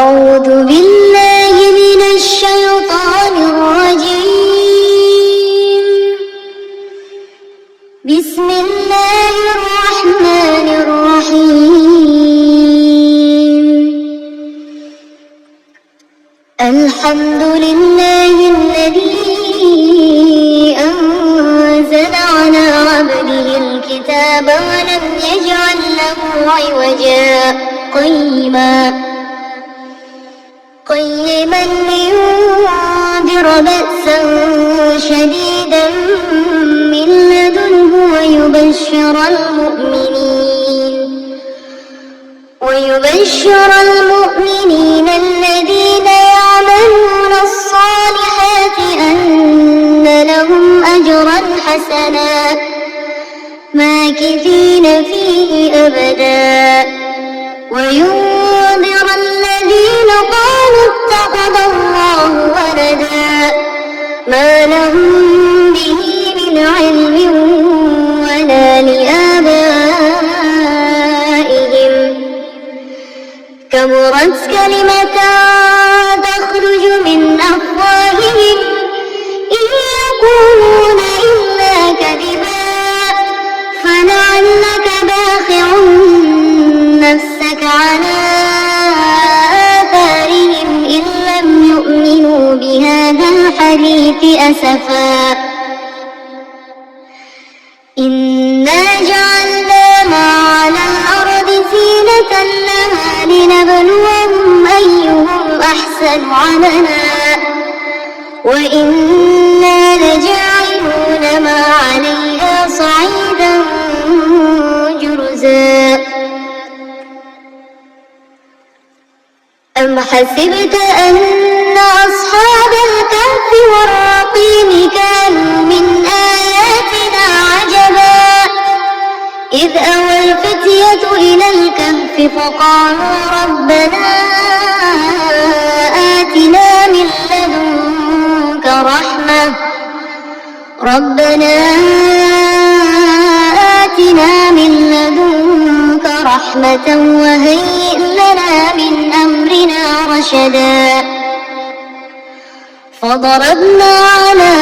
أعوذ بالله من الشيطان الرجيم. بسم الله الرحمن الرحيم. الحمد لله الذي أنزل على عبده الكتاب ولم يجعل له عوجا قيما لينذر بأسا شديدا من لدنه ويبشر المؤمنين الذين يعملون الصالحات أن لهم أجرا حسنا ماكثين فيه أبدا، وينذر الذين قالوا اتخذ الله ولدا ما لهم به من علم ولا لآبائهم. كبرت كلمة تخرج من أفواههم إن يقولون إلا كذبا، فلعلك باخع نفسك على آثارهم إن لم يؤمنوا بهذا الحديث أسفا. إنا جعلنا ما على الأرض زينة لها لنبلوهم أيهم أحسن عملا وإنا لجاعلون ما عليها صعيدا جرزا. أم حسبت أن أصحاب الكهف والرقيم كانوا من آياتنا عجبا إذ أوى الفتية إلى الكهف فقالوا ربنا آتنا من لدنك رحمة وهيئ لنا من أمرنا رشدا. فضربنا على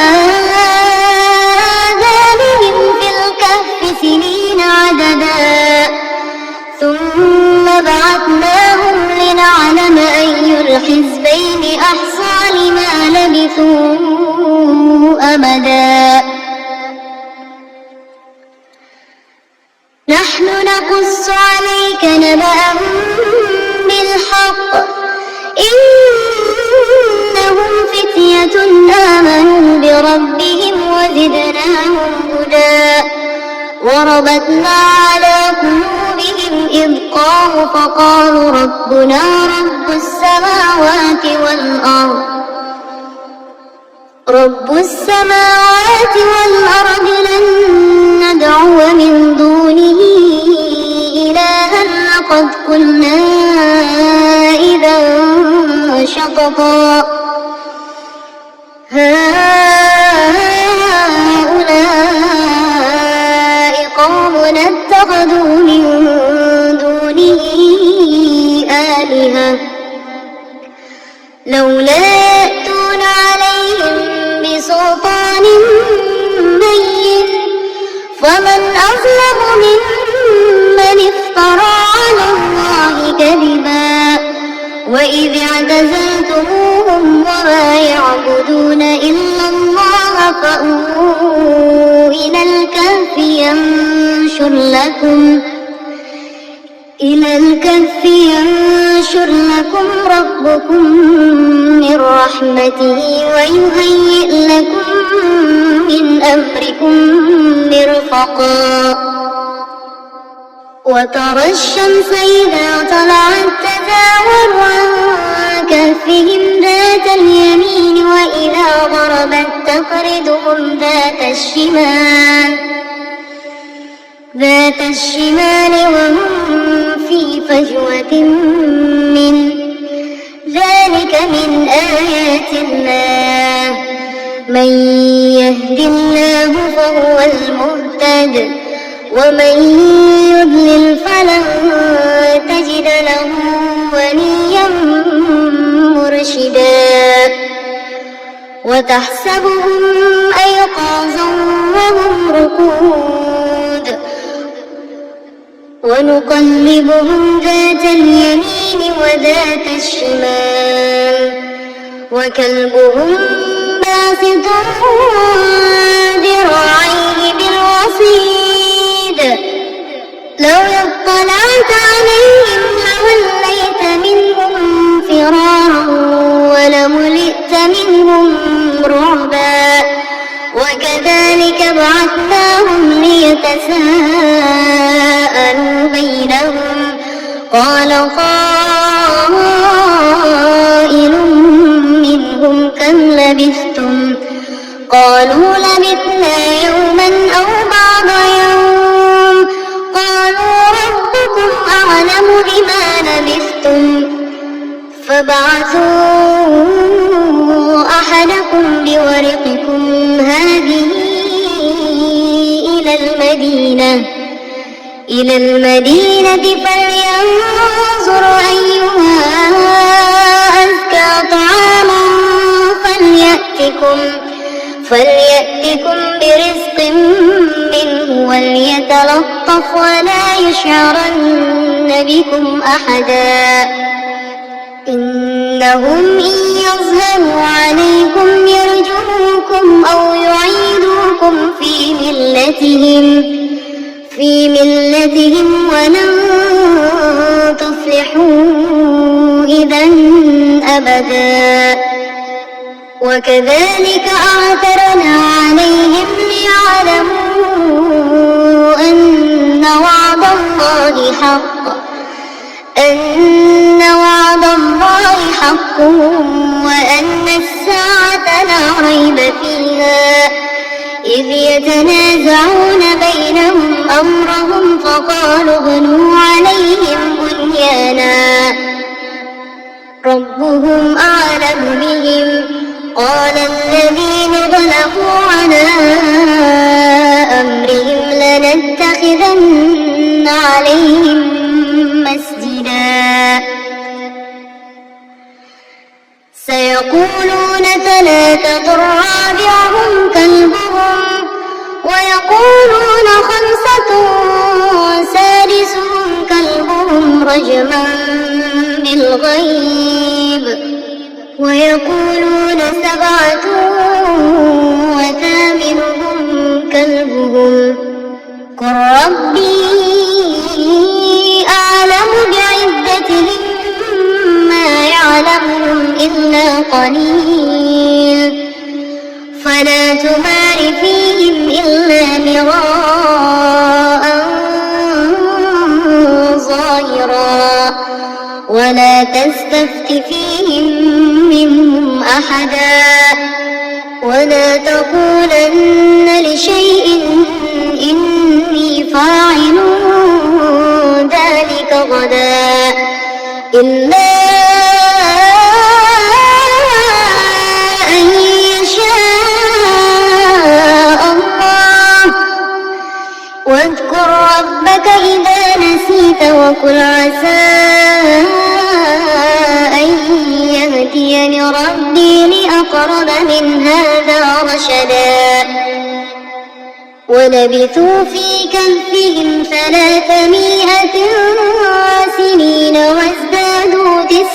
آذانهم في الكهف سنين عددا ثم بعثناهم لنعلم أي الحزبين أحصى لما لبثوا أمدا. نحن نقص عليك نبأهم بالحق إنهم فتية آمنوا بربهم وزدناهم هدى. وربطنا على قلوبهم إذ قاموا فقالوا ربنا رب السماوات والأرض لن ندعو من دونه إلها لقد قلنا إذا شططا. هؤلاء قومنا اتخذوا من دونه آلهة لولا يأتون عليهم بسلطان بين فمن أظلم ممن افترى على الله كذبا. وإذ اعتزلتموهم وما يعبدون إلا الله فأووا إلى الكهف ينشر لكم ربكم من رحمته ويهيئ لكم من أمركم مرفقا. وترى الشمس إذا طلعت تزاور عن كهفهم ذات اليمين وإذا غربت تقرضهم ذات الشمال وهم في فجوة منه ذلك من آيات الله من يهد الله فهو المهتد ومن يضلل فلن تجد له وليا رشدا وتحسبهم أيقاظا وهم رقود ونقلبهم ذات اليمين وذات الشمال وكلبهم باسط ذراعيه بالوصيد لو اطلعت عليهم لوليت منهم فرارا ولملئت منهم رعبا وكذلك بعثناهم ليتساءلوا بينهم قال قائل منهم كم لبثتم قالوا لبثنا يوما أو بعض يوم قالوا ربكم أعلم بما لبثتم فابعثوا أحدكم بورقكم هذه إلى المدينة فلينظر أيها أزكى طعاما فليأتكم برزق منه وليتلطف ولا يشعرن بكم أحدا إنهم إن يظهروا عليكم يرجموكم أو يعيدوكم في ملتهم ولن تفلحوا إذا أبدا وكذلك أعثرنا عليهم ليعلموا أن وعد الله حق وأن الساعة لا ريب فيها إذ يتنازعون بينهم أمرهم فقالوا ابنوا عليهم بنيانا ربهم أعلم بهم قال الذين غلبوا على أمرهم لنتخذن عليهم مسجدا سيقولون ثلاثة رابعهم كلبهم ويقولون خمسة سادسهم كلبهم رجما بالغيب ويقولون سبعة وثامنهم كلبهم قل ربي أعلم بعدتهم ما يعلمهم إلا قليل فلا تمار فيهم إلا مراء ظاهرا ولا تستفت فيهم منهم أحدا ولا تقولن لشيء إني فاعل ذلك غدا إلا أن يشاء الله واذكر ربك إذا نسيت وقل عسى أن يهديني ربي لأقرب من هذا رشدا ولبثوا في كهفهم 300 سنين وازدادوا 9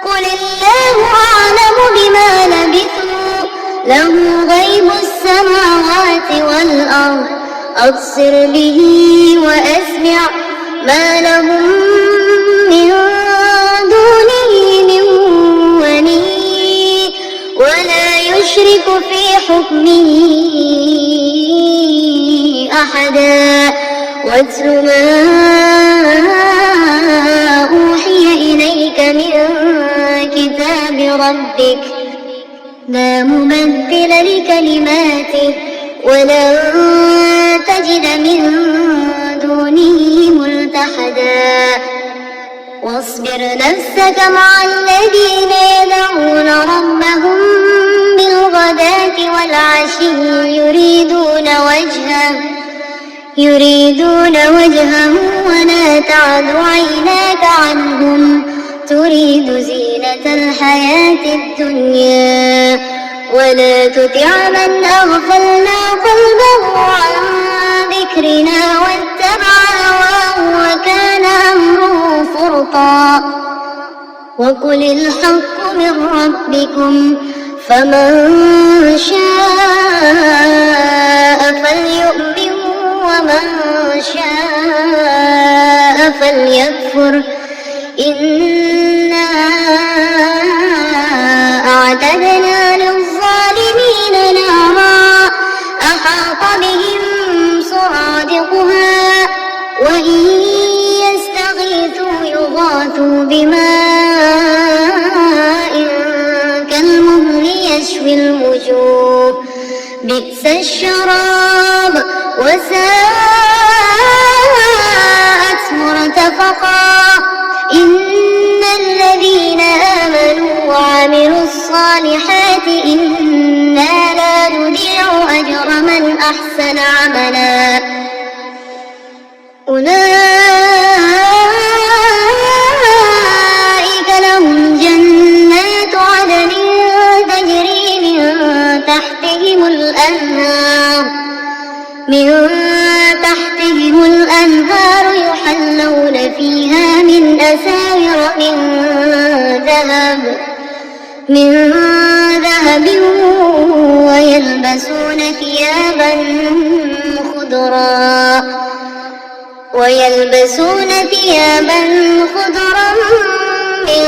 قل الله أعلم بما لبثوا له غيب السماوات والأرض أبصر به وأسمع ما لهم من دونه من ولي ولا يشرك في حكمه أحدا واتل ما أوحي إليك من كتاب ربك لا مبدل لكلماته ولن تجد من دونه ملتحدا واصبر نفسك مع الذين يدعون ربهم بالغداة والعشي يريدون وجهه ولا تعد عيناك عنهم تريد زينة زينة الحياة الدنيا ولا تطع من أغفلنا قلبه عن ذكرنا واتبع هواه وكان أمره فرطا وقل الحق من ربكم فمن شاء فليؤمن ومن شاء فليكفر إنا أعتدنا للظالمين نارا أحاط بهم سرادقها وإن يستغيثوا يغاثوا بماء كالمهل يشوي الوجوه بئس الشراب وساءت مرتفقا إن الذين آمنوا وعملوا الصالحات إنا لا نضيع أجر من أحسن عملا أولئك لهم جنات عدن تجري من تحتهم الأنهار يحلون فيها من أساور من ذهب ويلبسون ثيابا خضرا من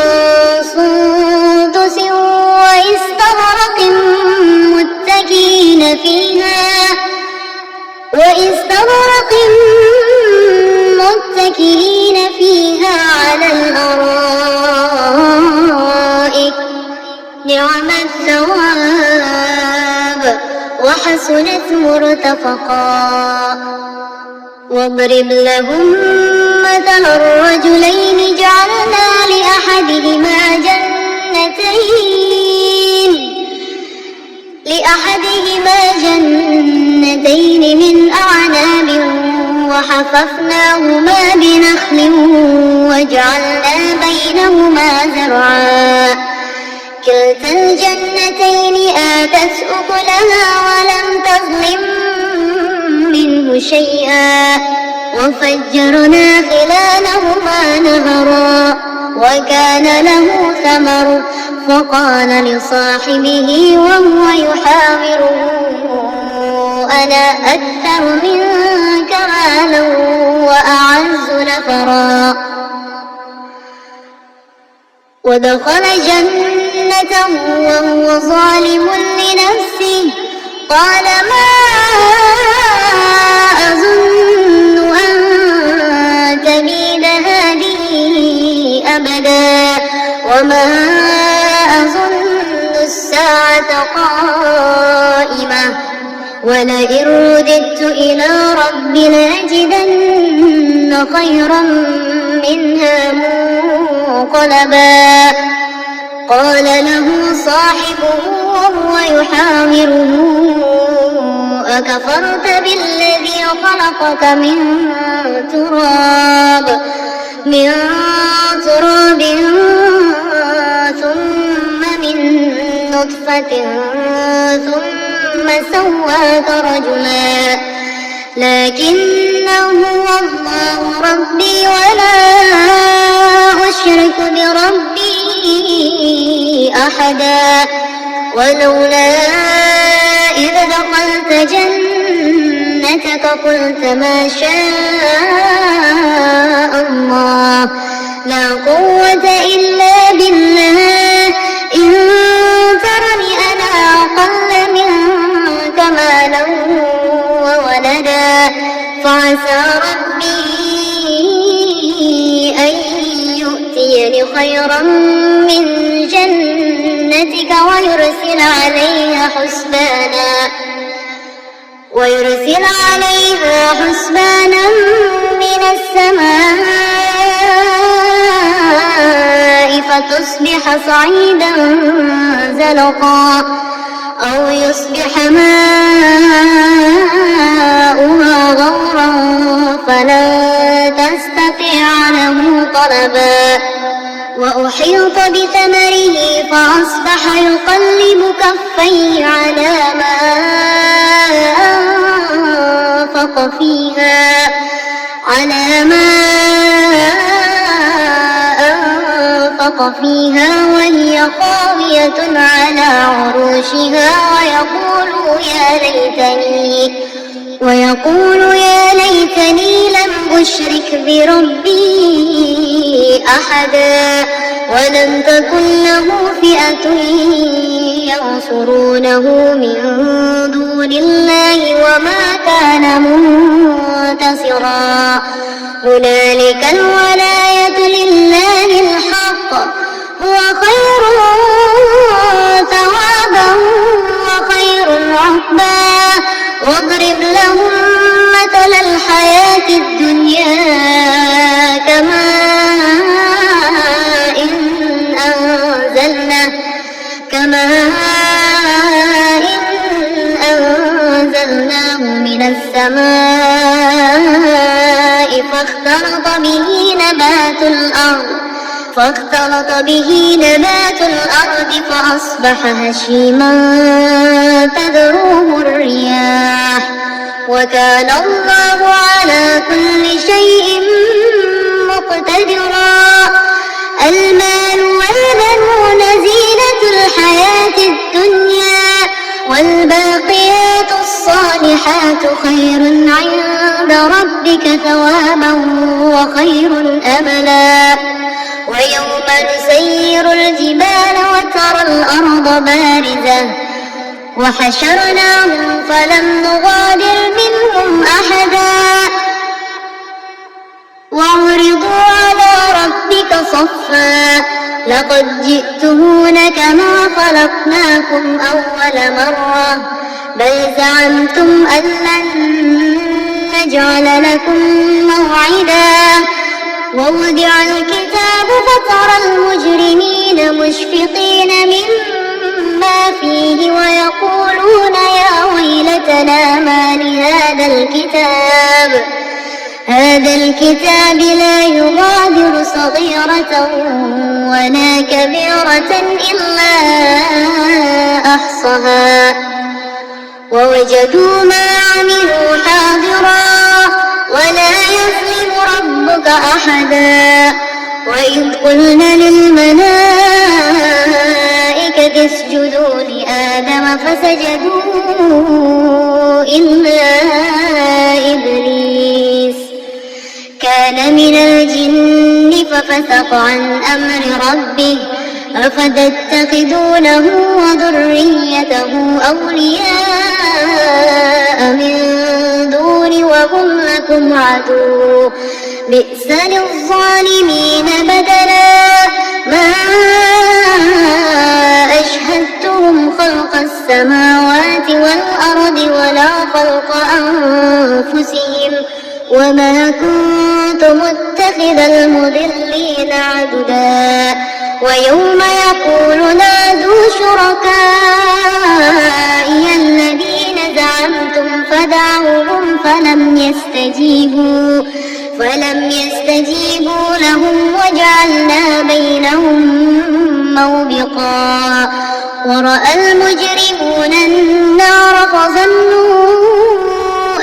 سندس وإستبرق متكئين فيها على الأرائك نعم الثواب وحسنت مرتفقا واضرب لهم مثل الرجلين جعلنا لأحدهما جنتين من أعناب وحففناهما بنخل وجعلنا بينهما زرعا كلتا الجنتين آتت أكلها ولم تظلم منه شيئا وفجرنا خلالهما نهرا وكان له ثمر فقال لصاحبه وهو يحاوره أنا أكثر منك مالا وأعز نفرا ودخل جنته وهو ظالم لنفسه قال ما أظن أن تبيد هذه أبدا وما أظن الساعة قائمة ولئن رددت إلى ربي لأجدن خيرا منها منقلبا قال له صاحبه وهو يحاوره أكفرت بالذي خلقك من تراب ثم من نطفة ثم سواك رجلا لكنه الله ربي ولا أشرك بربي أحدا ولولا إذ دخلت جنتك قلت ما شاء الله لا قوة إلا بالله إن ترني أنا أقل منك مالا وولدا فعسى ربي أن يؤتيني خيرا من جنتك ويرسل عليها حسبانا من السماء فتصبح صعيدا زلقا أو يصبح ماؤها غورا فلن تستطيع له طلبا وأحيط بثمره فأصبح يقلب كفيه على ما أنفق فيها وهي خاوية على عروشها ويقول يا ليتني لم أشرك بربي أحدا ولم تكن له فئة ينصرونه من دون الله وما كان منتصرا هنالك الولاية لله الحق هو خير ثوابا وخير عقبا واضرب لهم مثل الحياة الدنيا كماء إن أنزلناه من السماء فاختلط به نبات الأرض فأصبح هشيما تذروه الرياح وكان الله على كل شيء مقتدرا المال والبنون زينة الحياة الدنيا والباقيات الصالحات خير عند ربك ثوابا وخير أملا ويوم نسير الجبال وترى الأرض بارزة وحشرناهم فلم نغادر منهم أحدا وعرضوا على ربك صفا لقد جئتمون كما خلقناكم أول مرة بل زعمتم أن لن نجعل لكم موعدا ووضع الكتاب فترى المجرمين مشفقين مما فيه ويقولون يا ويلتنا ما لهذا الكتاب لا يغادر صغيرة ولا كبيرة إلا أحصاها ووجدوا ما عملوا حاضرا ولا يظلم ربك أحدا وإذ قلنا للملائكة اسجدوا لآدم فسجدوا إلا إبليس كان من الجن ففسق عن أمر ربه أفتتخذونه وذريته أولياء من دوني وهم لكم عدو بئس للظالمين بدلا ما أشهدتهم خلق السماوات والأرض ولا خلق أنفسهم وما كنت متخذ المضلين عضدا ويوم يقول نادوا شركائي الذين زعمتم فدعوهم فلم يستجيبوا لهم وجعلنا بينهم موبقا ورأى المجرمون النار فظنوا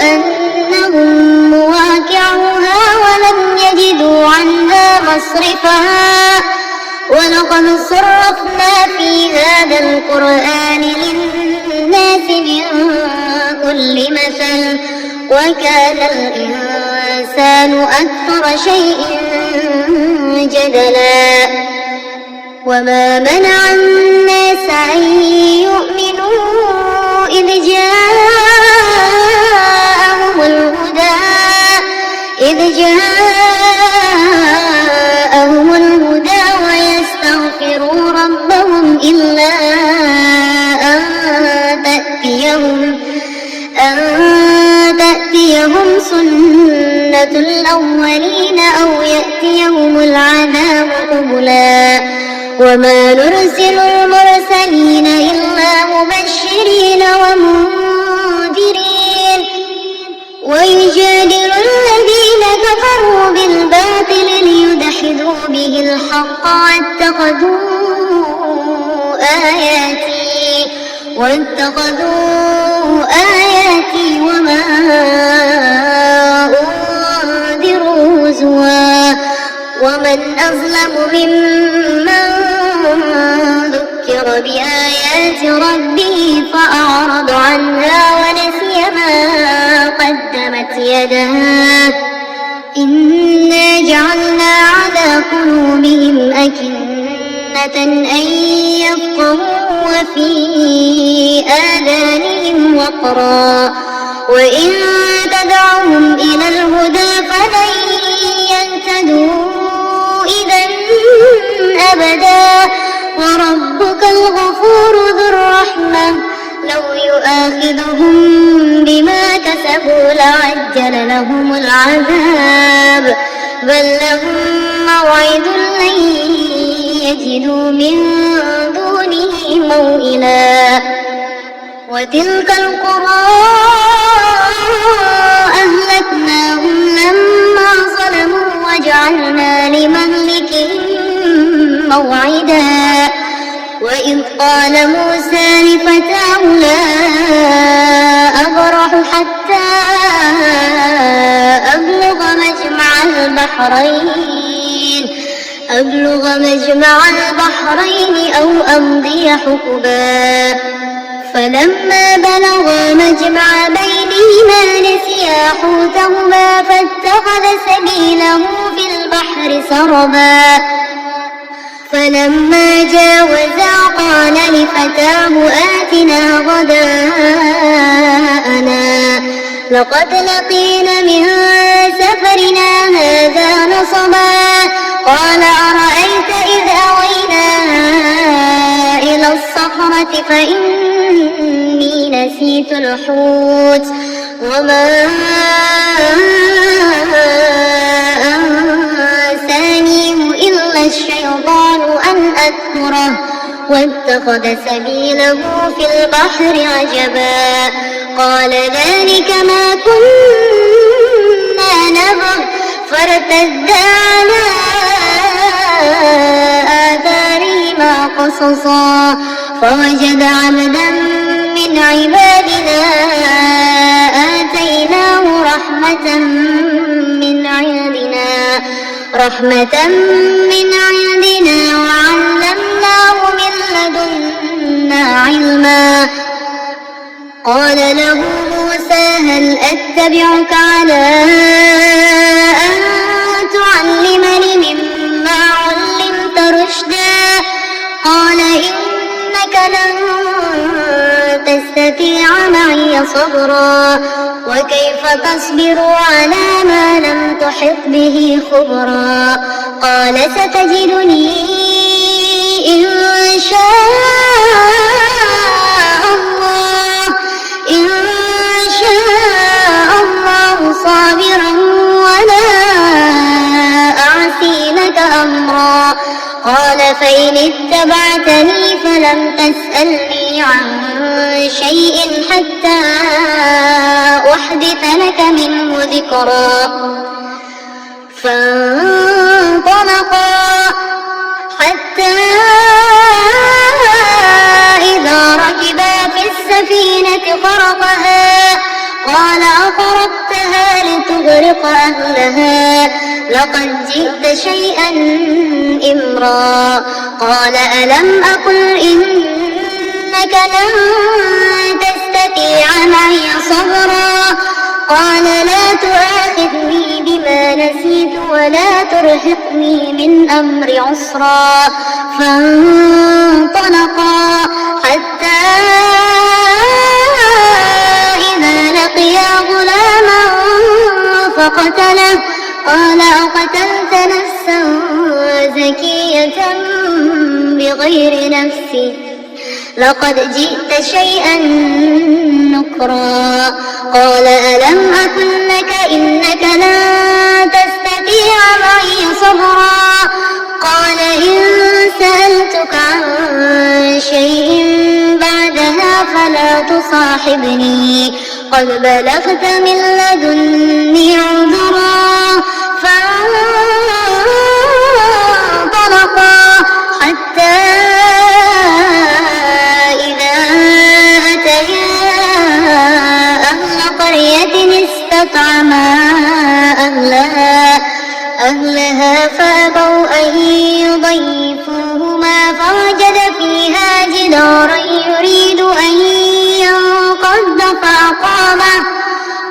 أنهم مواقعوها ولم يجدوا عنها مصرفا ولقد صرفنا في هذا القرآن للناس من كل مثل وكان الإنسان أكثر شيء جدلا وما منع الناس أن يؤمنوا إذ جاءهم الهدى ويستغفروا ربهم إلا أن تأتيهم سنة الأولين أو يأتيهم العذاب قبلا وما نرسل المرسلين إلا مبشرين ويجادل الذين كفروا بالباطل ليدحضوا به الحق واتخذوا آياتي وما أنذروا هزوا ومن أظلم ممن ذكر بآيات ربه فأعرض عنها ونسي ما قدمت يداه إنا جعلنا على قلوبهم أكنة أن يفقهوا وفي آذانهم وقرا وإن تدعهم إلى الهدى فلن يهتدوا إذا أبدا وربك الغفور ذو الرحمة لو يؤاخذهم بما كسبوا لعجل لهم العذاب بل لهم موعد لن يجدوا من دونه موئلا وتلك القرى أهلكناهم لما ظلموا وجعلنا لمهلكهم موعدا وإذ قال موسى لفتاه لا أبرح حتى أبلغ مجمع البحرين أو أمضي حقبا فلما بلغا مجمع بينهما نسيا حوتهما فاتخذ سبيله في البحر سربا فلما جاوزا قال لفتاه آتنا غداءنا لقد لقينا من سفرنا هذا نصبا قال أرأيت إذ أوينا إلى الصخرة فإني نسيت الحوت وما أنسانيه إلا الشيطان أن أذكره واتخذ سبيله في البحر عجبا قال ذلك ما كنا نبغ فارتدا على آثارهما قصصا فوجد عبدا من عبادنا آتيناه رحمة من عندنا وعلمناه من لدنا علما قال له موسى هل أتبعك على أن تعلمني مما علمت رشدا قال إنك لن تستطيع معي صبرا وكيف تصبر على ما لم تحط به خبرا قال ستجدني إن شاء الله صابرا ولا أعصي لك أمرا قال فإن اتبعتني فلم تسألني عن شيء حتى أحدث لك منه ذكرا فانطلقا حتى إذا ركبا في السفينة خرقها قال أخرقتها لتغرق أهلها لقد جئت شيئا إمرا قال ألم أقل إنك لن تستطيع معي صبرا قال لا تؤاخذني بما نسيت ولا ترهقني من أمر عسرا فانطلقا حتى إذا لقيا غلاما فقتله قال أقتلت نفسا زكية بغير نفس لقد جئت شيئا نكرا قال ألم أقل لك إنك لن تستطيع معي صبرا قال إن سألتك عن شيء بعدها فلا تصاحبني قد بلغت من لدني عذرا فانطلقا حتى إذا أتيا أهل قرية استطعما أهلها فأبوا أن يضيفوهما فوجد فيها جدارا يريد أن ينقض فأقامه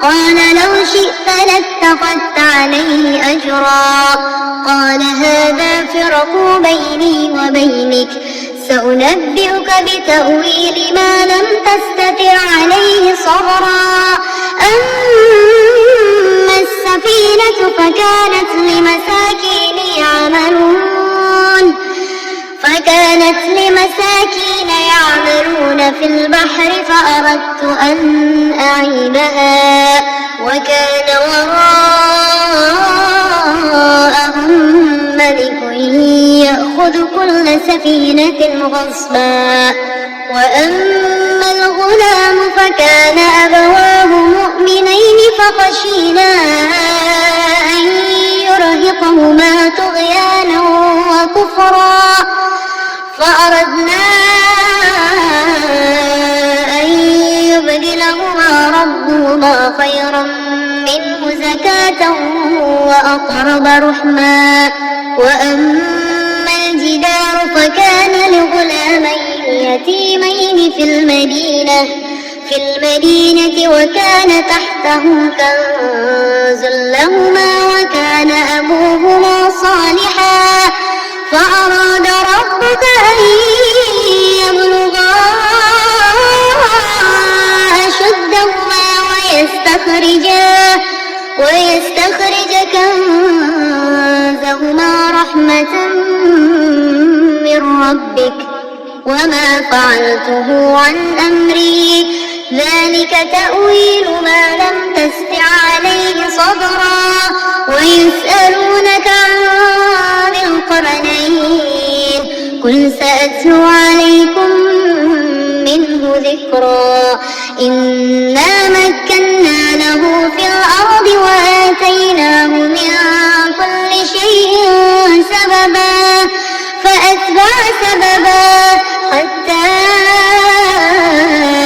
قال لو شئت لاتخذت عليه أجرا قال هذا فراق بيني وبينك سأنبئك بتأويل ما لم تستطع عليه صبرا أما السفينة فكانت لمساكين يعملون في البحر فأردت أن أعيبها وكان وراءهم ملك يأخذ كل سفينة غصبا وأما الغلام فكان أبواه مؤمنين فخشينا أن يرهقهما طغيانا وكفرا فأردنا أن يبدلهما ربهما خيرا منه زكاة وأقرب رحما وأما الجدار فكان لغلامين يتيمين في المدينة وكان تحته كنز لهما وكان أبوهما صالحا فأراد ربك أن يبلغا أشدهما ويستخرج كنزهما رحمة من ربك وما فعلته عن أمري ذلك تأويل ما لم تستع عليه صبرا ويسألونك عن ذي القرنين قل سأتلو عليكم منه ذكرا إنا مكنا له في الأرض وآتيناه من كل شيء سببا فأتبع سببا حتى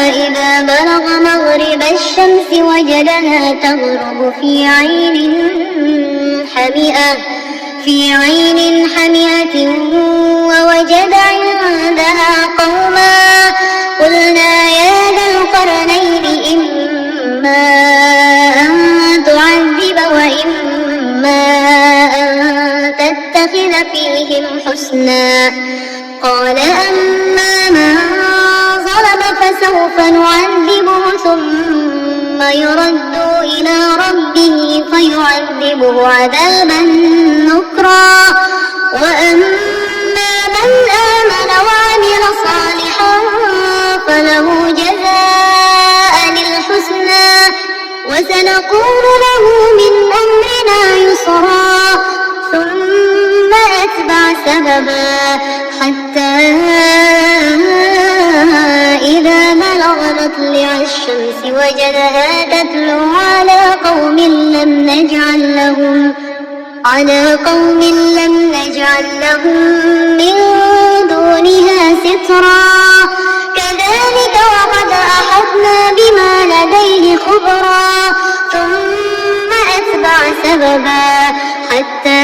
إذا بلغ مغرب الشمس وجدها تغرب في عين حمئة ووجد عندها قوما قلنا يا ذا القرنين إما أن تعذب وإما أن تتخذ فيهم حسنا قال أما من ظلم فسوف نعذبه ثم يرد إلى ربه فيعذبه عذابا نكرا وأما من آمن وعمل صالحا فله جزاء الحسنى وسنقول له من أمرنا يسرا ثم أتبع سببا حتى إذا بلغ مطلع الشمس وجدها تتلو على قوم لم نجعل لهم من دونها سترا كذلك وقد أحطنا بما لديه خبرا ثم أتبع سببا حتى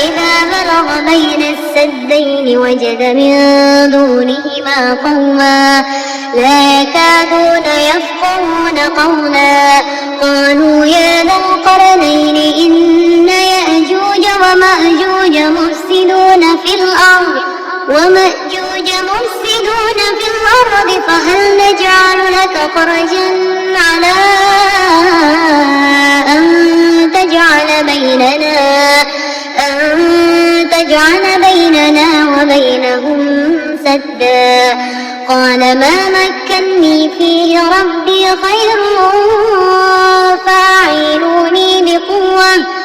إذا بلغ بين السدين وجد من دونهما قوما لا يكادون يفقهون قولا قالوا يا ذا القرنين إن يأجوج ومأجوج مفسدون في الأرض فهل نجعل لك خرجا على أن تجعل بيننا وبينهم سدا قال ما مكني فيه ربي خير فأعينوني بقوة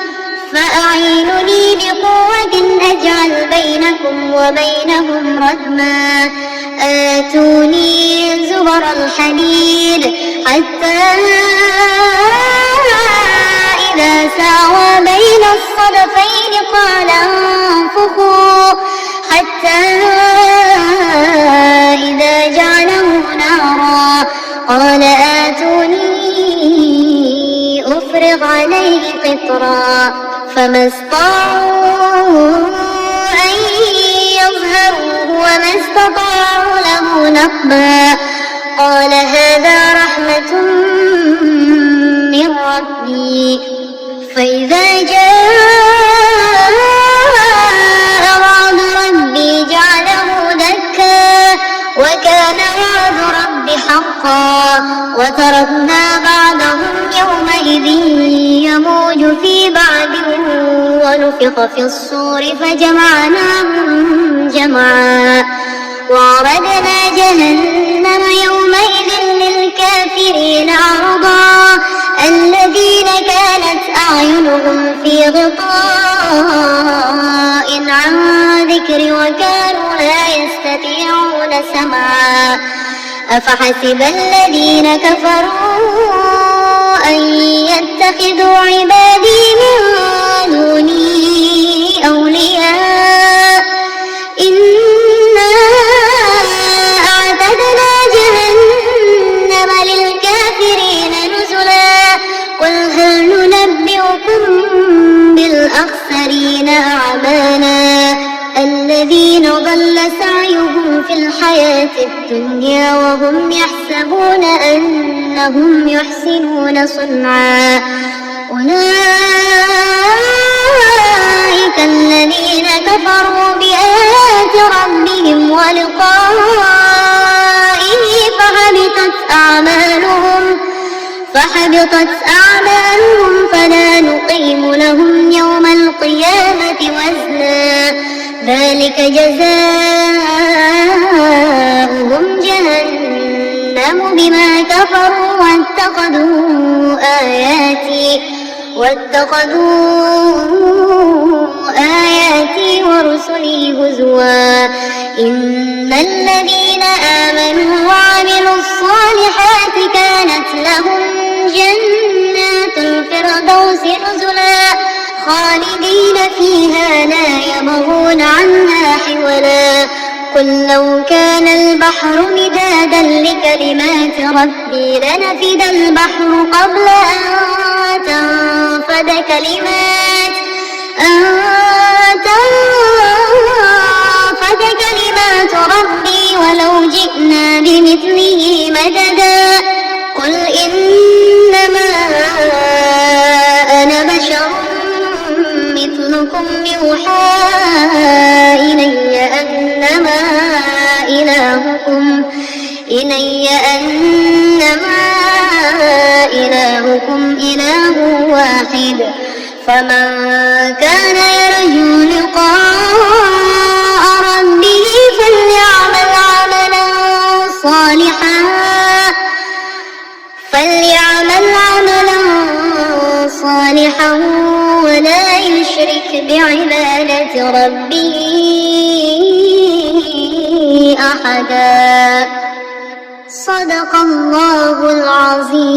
أجعل بينكم بينكم وبينهم ردما آتوني زبر الحديد حتى إذا ساوى بين الصدفين قال انفخوا حتى إذا جعله نارا قال آتوني أفرغ عليه قطرا فما استطاعوا أن يظهروه وما استطاعوا له نقبا قال هذا رحمة من ربي فإذا جاء وعد ربي جعله دكا وكان وعد ربي حقا وتركنا بعضهم يومئذ يموج في بعض ونفخ في الصور فجمعناهم جمعا وعرضنا جهنم يومئذ للكافرين عرضا الذين كانت أعينهم في غطاء عن ذكري وكانوا لا يستطيعون سمعا أفحسب الذين كفروا أن يتخذوا عبادي من دوني أولياء إنا أعتدنا جهنم للكافرين نزلا قل هل ننبئكم بالأخسرين أعمالا الذين ضل سعيهم في الحياة الدنيا وهم يحسبون أنهم يحسنون صنعا أولئك الذين كفروا بآيات ربهم ولقائه فحبطت أعمالهم فلا نقيم لهم يوم القيامة وزنا ذلك جزاؤهم جهنم بما كفروا واتخذوا آياتي ورسلي هزوا إن الذين آمنوا وعملوا الصالحات كانت لهم جنات الفردوس نزلا خالدين فيها لا يبغون عنها حولا قل لو كان البحر مدادا لكلمات ربي لنفد البحر قبل أن تنفد كلمات ربي ولو جئنا بمثله مددا قل إنما أنا بشر مثلكم يوحى إلي أنما إلهكم إله واحد فمن كان يرجو لقاء ربه فليعمل عملا صالحا ولا يشرك بعبادة ربه أحدا صدق الله العظيم.